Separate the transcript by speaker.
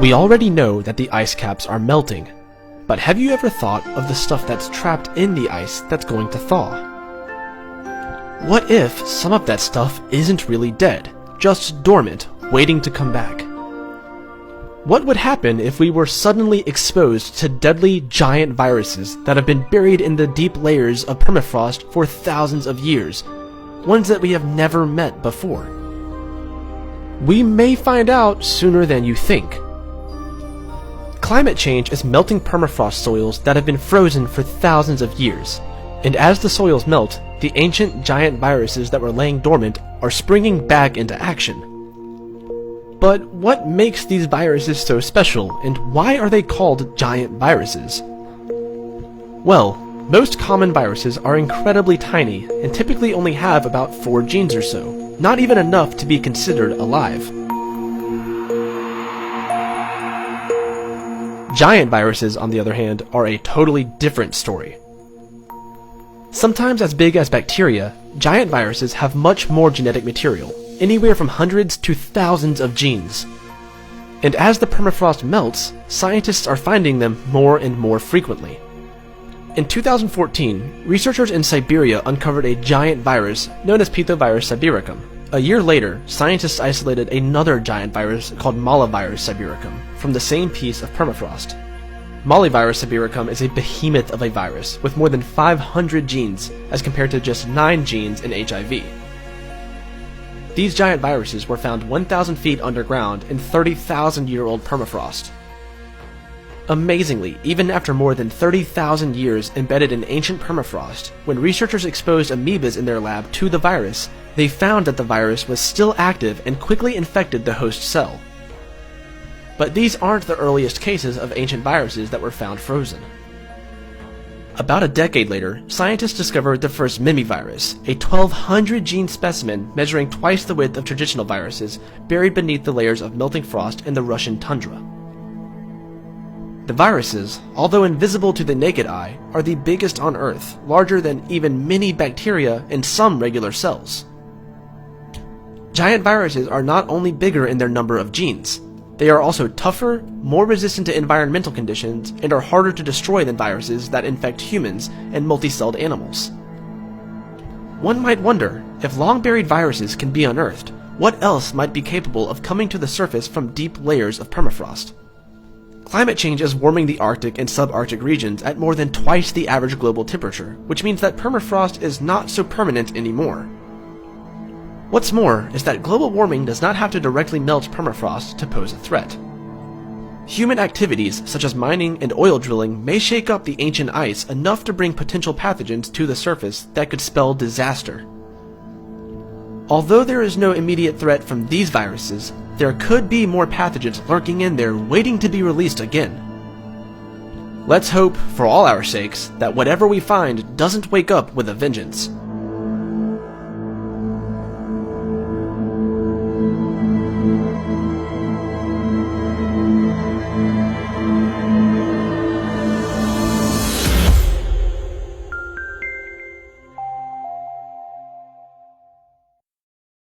Speaker 1: We already know that the ice caps are melting, but have you ever thought of the stuff that's trapped in the ice that's going to thaw? What if some of that stuff isn't really dead, just dormant, waiting to come back? What would happen if we were suddenly exposed to deadly giant viruses that have been buried in the deep layers of permafrost for thousands of years, ones that we have never met before? We may find out sooner than you think. Climate change is melting permafrost soils that have been frozen for thousands of years, and as the soils melt, the ancient giant viruses that were laying dormant are springing back into action. But what makes these viruses so special, and why are they called giant viruses? Well, most common viruses are incredibly tiny and typically only have about 4 genes or so, not even enough to be considered alive. Giant viruses, on the other hand, are a totally different story. Sometimes as big as bacteria, giant viruses have much more genetic material, anywhere from hundreds to thousands of genes. And as the permafrost melts, scientists are finding them more and more frequently. In 2014, researchers in Siberia uncovered a giant virus known as Pithevirus sibiricum. A year later, scientists isolated another giant virus called Mollivirus sibiricum from the same piece of permafrost. Mollivirus sibiricum is a behemoth of a virus with more than 500 genes as compared to just 9 genes in HIV. These giant viruses were found 1,000 feet underground in 30,000-year-old permafrost. Amazingly, even after more than 30,000 years embedded in ancient permafrost, when researchers exposed amoebas in their lab to the virus, they found that the virus was still active and quickly infected the host cell. But these aren't the earliest cases of ancient viruses that were found frozen. About a decade later, scientists discovered the first mimivirus, a 1,200 gene specimen measuring twice the width of traditional viruses, buried beneath the layers of melting frost in the Russian tundra. The viruses, although invisible to the naked eye, are the biggest on Earth, larger than even many bacteria and some regular cells. Giant viruses are not only bigger in their number of genes, they are also tougher, more resistant to environmental conditions, and are harder to destroy than viruses that infect humans and multicelled animals. One might wonder, if long-buried viruses can be unearthed, what else might be capable of coming to the surface from deep layers of permafrost? Climate change is warming the Arctic and subarctic regions at more than twice the average global temperature, which means that permafrost is not so permanent anymore. What's more is that global warming does not have to directly melt permafrost to pose a threat. Human activities such as mining and oil drilling may shake up the ancient ice enough to bring potential pathogens to the surface that could spell disaster. Although there is no immediate threat from these viruses, there could be more pathogens lurking in there waiting to be released again. Let's hope, for all our sakes, that whatever we find doesn't wake up with a vengeance.